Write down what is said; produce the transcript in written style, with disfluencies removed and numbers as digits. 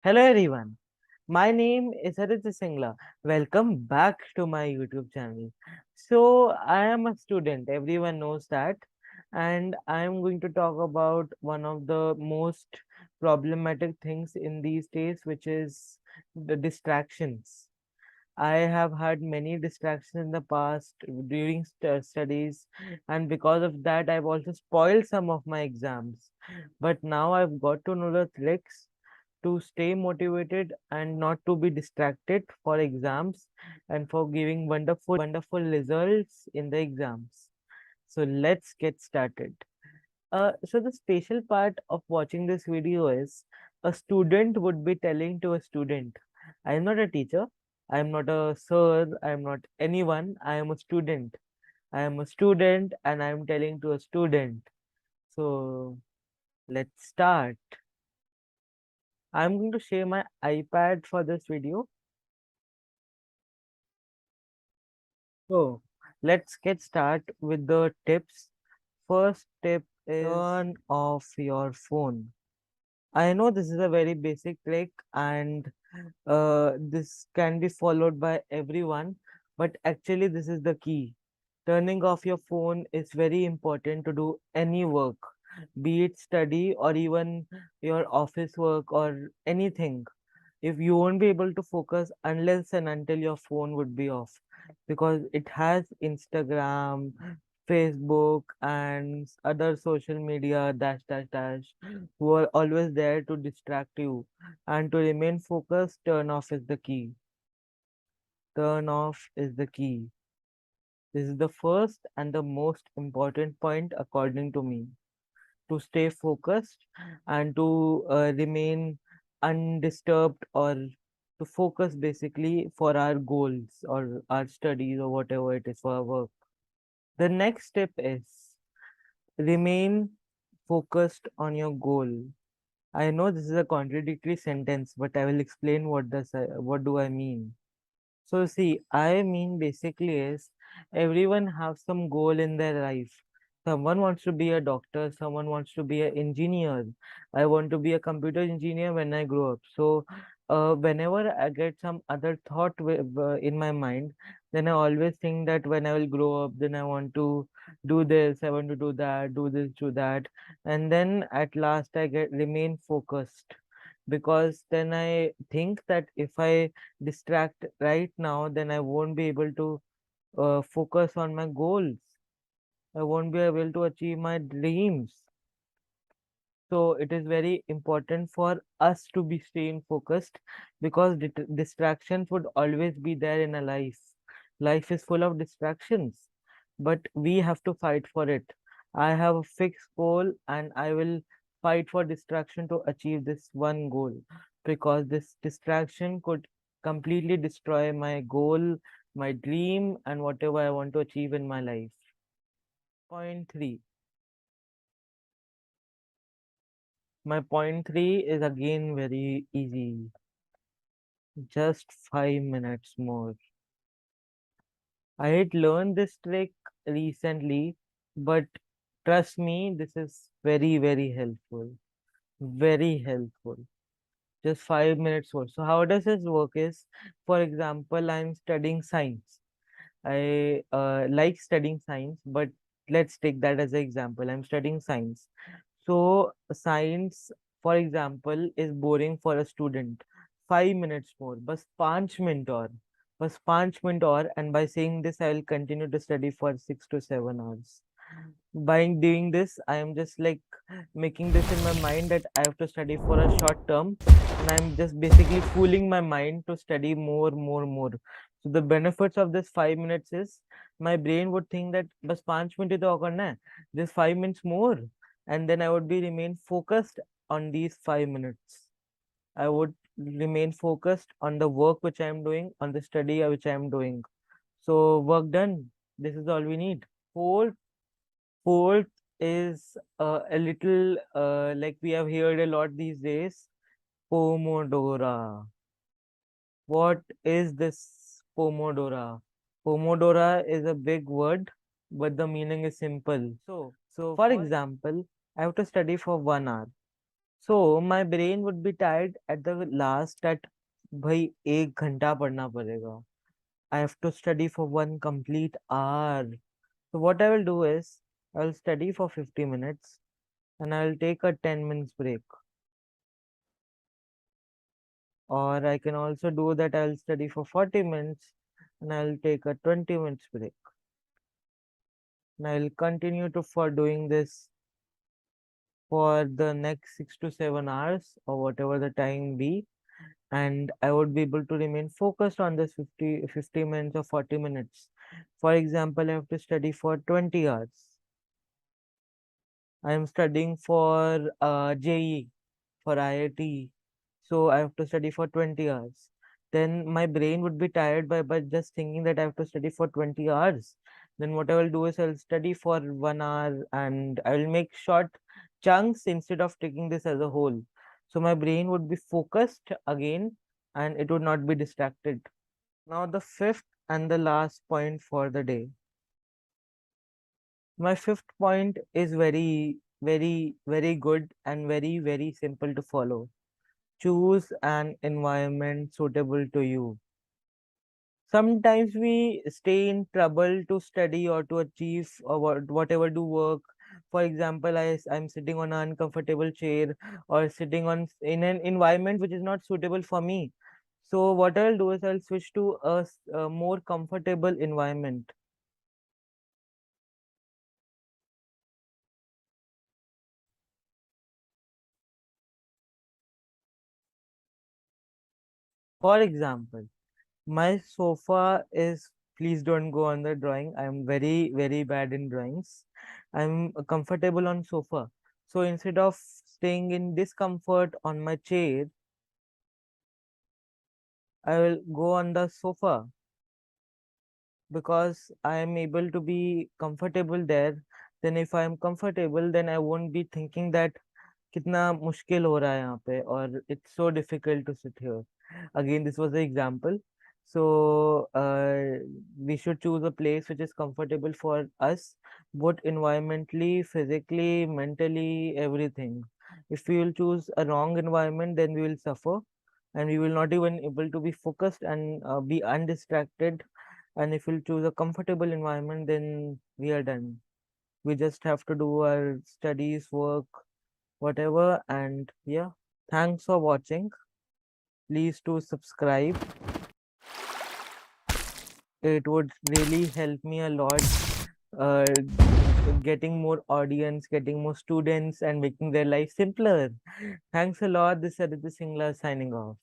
Hello everyone, my name is Aditya Singla. Welcome back to my YouTube channel. So, I am a student, everyone knows that, and I am going to talk about one of the most problematic things in these days, which is the distractions. I have had many distractions in the past during studies, and because of that, I've also spoiled some of my exams. But now I've got to know the tricks to stay motivated and not to be distracted for exams and for giving wonderful results in the exams. So let's get started. So the special part of watching this video is a student would be telling to a student, I am not a teacher, I am not a sir, I am not anyone, I am a student. I am a student and I am telling to a student. So let's start. I'm going to share my iPad for this video. So let's get start with the tips. First tip is turn off your phone. I know this is a very basic trick and this can be followed by everyone, but actually this is the key. Turning off your phone is very important to do any work, be it study or even your office work or anything. If you won't be able to focus unless and until your phone would be off, because it has Instagram, Facebook and other social media dash dash dash who are always there to distract you, and to remain focused, turn off is the key. Turn off is the key. This is the first and the most important point according to me, to stay focused and to remain undisturbed, or to focus basically for our goals or our studies or whatever it is for our work. The next step is remain focused on your goal. I know this is a contradictory sentence, but I will explain what do I mean. So see, I mean basically is everyone have some goal in their life. Someone wants to be a doctor, someone wants to be an engineer. I want to be a computer engineer when I grow up. So whenever I get some other thought in my mind, then I always think that when I will grow up, then I want to do this, I want to do that, do this, do that. And then at last I get remain focused, because then I think that if I distract right now, then I won't be able to focus on my goals. I won't be able to achieve my dreams. So it is very important for us to be staying focused, because distractions would always be there in a life. Life is full of distractions, but we have to fight for it. I have a fixed goal and I will fight for distraction to achieve this one goal, because this distraction could completely destroy my goal, my dream, and whatever I want to achieve in my life. Point three. My point three is again very easy. Just 5 minutes more. I had learned this trick recently, but trust me, this is very, very helpful. Very helpful. Just 5 minutes more. So how does this work is, for example, I'm studying science. I like studying science, but let's take that as an example. I'm studying science. So science, for example, is boring for a student. 5 minutes more, बस 5 minute और, बस 5 minute और, and by saying this, I will continue to study for 6 to 7 hours. By doing this, I am just like making this in my mind that I have to study for a short term, and I'm just basically fooling my mind to study more, more, more. So the benefits of this 5 minutes is my brain would think that बस 5 minute ही तो और करना है, just 5 minutes more, and then I would be remain focused on these 5 minutes. I would remain focused on the work which I am doing, on the study which I am doing. So work done. This is all we need. Fourth, fourth is a little like we have heard a lot these days. Pomodoro. What is this Pomodoro? Pomodoro is a big word, but the meaning is simple. So for example, I have to study for 1 hour. So my brain would be tired at the last that भाई 1 घंटा पढ़ना पड़ेगा. I have to study for 1 complete hour. So what I will do is I'll study for 50 minutes and I'll take a 10 minutes break. Or I can also do that I'll study for 40 minutes and I'll take a 20 minutes break. And I'll continue to for doing this for the next 6 to 7 hours or whatever the time be. And I would be able to remain focused on this 50 minutes or 40 minutes. For example, I have to study for 20 hours. I am studying for JE, for IIT. So I have to study for 20 hours. Then my brain would be tired by just thinking that I have to study for 20 hours. Then what I will do is I'll study for 1 hour and I will make short chunks instead of taking this as a whole. So my brain would be focused again and it would not be distracted. Now the fifth and the last point for the day. My fifth point is very good and very simple to follow. Choose an environment suitable to you. Sometimes we stay in trouble to study or to achieve or whatever do work. For example, I'm sitting on an uncomfortable chair or sitting on in an environment which is not suitable for me. So what I'll do is I'll switch to a more comfortable environment. For example, my sofa is, please don't go on the drawing. I'm very bad in drawings. I'm comfortable on sofa. So instead of staying in discomfort on my chair, I will go on the sofa because I am able to be comfortable there. Then if I am comfortable, then I won't be thinking that कितना मुश्किल हो रहा है यहाँ पे और it's so difficult to sit here. Again, this was the example. So we should choose a place which is comfortable for us, both environmentally, physically, mentally, everything. If we will choose a wrong environment, then we will suffer and we will not even able to be focused and be undistracted. And if we'll choose a comfortable environment, then we are done. We just have to do our studies, work, whatever. And yeah, thanks for watching. Please do subscribe. It would really help me a lot, getting more audience, getting more students, and making their life simpler. Thanks a lot. This is Aditya Singla signing off.